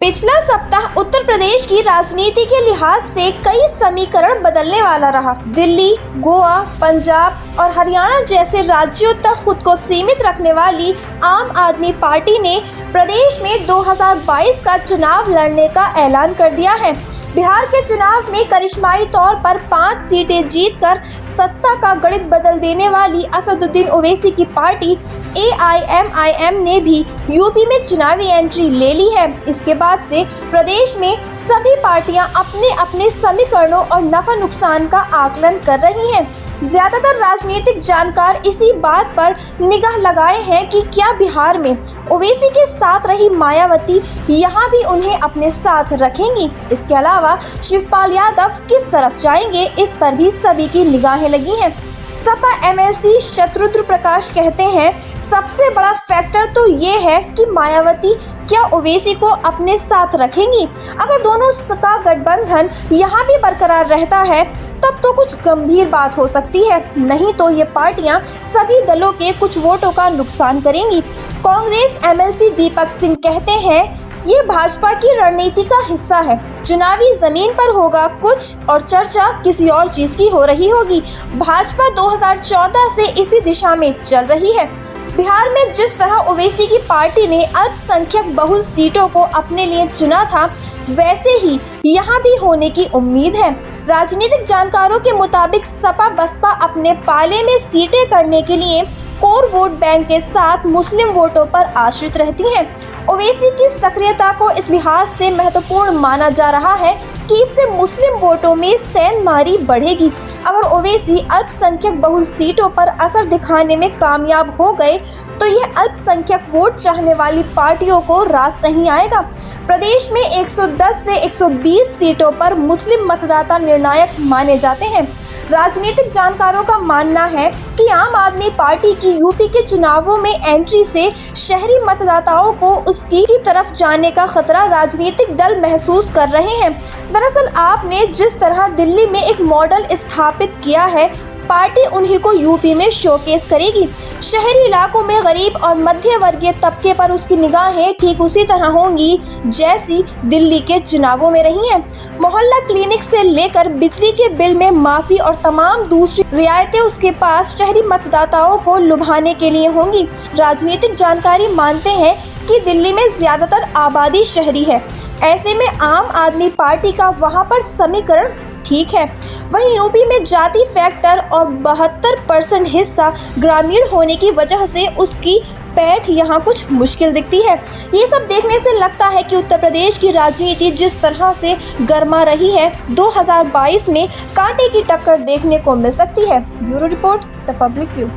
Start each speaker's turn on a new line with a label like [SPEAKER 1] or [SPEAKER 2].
[SPEAKER 1] पिछला सप्ताह उत्तर प्रदेश की राजनीति के लिहाज से कई समीकरण बदलने वाला रहा। दिल्ली, गोवा, पंजाब और हरियाणा जैसे राज्यों तक खुद को सीमित रखने वाली आम आदमी पार्टी ने प्रदेश में 2022 का चुनाव लड़ने का ऐलान कर दिया है। बिहार के चुनाव में करिश्माई तौर पर 5 सीटें जीतकर सत्ता का गणित बदल देने वाली असदुद्दीन ओवैसी की पार्टी AIMIM ने भी यूपी में चुनावी एंट्री ले ली है। इसके बाद से प्रदेश में सभी पार्टियां अपने अपने समीकरणों और नफा नुकसान का आकलन कर रही हैं। ज्यादातर राजनीतिक जानकार इसी बात पर निगाह लगाए हैं कि क्या बिहार में ओवैसी के साथ रही मायावती यहां भी उन्हें अपने साथ रखेंगी। इसके अलावा शिवपाल यादव किस तरफ जाएंगे, इस पर भी सभी की निगाहें लगी हैं। सपा MLC शत्रुघ्न प्रकाश कहते हैं, सबसे बड़ा फैक्टर तो ये है कि मायावती क्या ओवैसी को अपने साथ रखेंगी। अगर दोनों का गठबंधन यहाँ भी बरकरार रहता है तब तो कुछ गंभीर बात हो सकती है, नहीं तो ये पार्टियां सभी दलों के कुछ वोटों का नुकसान करेंगी। कांग्रेस MLC दीपक सिंह कहते हैं, ये भाजपा की रणनीति का हिस्सा है। चुनावी जमीन पर होगा कुछ और चर्चा किसी और चीज की हो रही होगी। भाजपा 2014 से इसी दिशा में चल रही है। बिहार में जिस तरह ओवैसी की पार्टी ने अल्पसंख्यक बहुल सीटों को अपने लिए चुना था, वैसे ही यहाँ भी होने की उम्मीद है। राजनीतिक जानकारों के मुताबिक सपा बसपा अपने पाले में सीटें करने के लिए कोर वोट बैंक के साथ मुस्लिम वोटों पर आश्रित रहती हैं। ओवैसी की सक्रियता को इस लिहाज से महत्वपूर्ण माना जा रहा है कि इससे मुस्लिम वोटों में सेंधमारी बढ़ेगी। अगर ओवैसी अल्पसंख्यक बहुल सीटों पर असर दिखाने में कामयाब हो गए तो ये अल्पसंख्यक वोट चाहने वाली पार्टियों को रास नहीं आएगा। प्रदेश में 110 से 120 सीटों पर मुस्लिम मतदाता निर्णायक माने जाते हैं। राजनीतिक जानकारों का मानना है कि आम आदमी पार्टी की यूपी के चुनावों में एंट्री से शहरी मतदाताओं को उसकी तरफ जाने का खतरा राजनीतिक दल महसूस कर रहे हैं। दरअसल आपने जिस तरह दिल्ली में एक मॉडल स्थापित किया है, पार्टी उन्हीं को यूपी में शोकेस करेगी। शहरी इलाकों में गरीब और मध्य वर्गीय तबके पर उसकी निगाहें ठीक उसी तरह होंगी जैसी दिल्ली के चुनावों में रही हैं। मोहल्ला क्लिनिक से लेकर बिजली के बिल में माफी और तमाम दूसरी रियायतें उसके पास शहरी मतदाताओं को लुभाने के लिए होंगी। राजनीतिक जानकारी मानते हैं कि दिल्ली में ज्यादातर आबादी शहरी है, ऐसे में आम आदमी पार्टी का वहां पर समीकरण ठीक है। वहीं यूपी में जाति फैक्टर और 72% हिस्सा ग्रामीण होने की वजह से उसकी पैठ यहाँ कुछ मुश्किल दिखती है। ये सब देखने से लगता है कि उत्तर प्रदेश की राजनीति जिस तरह से गर्मा रही है, 2022 में कांटे की टक्कर देखने को मिल सकती है। Bureau report, the public view.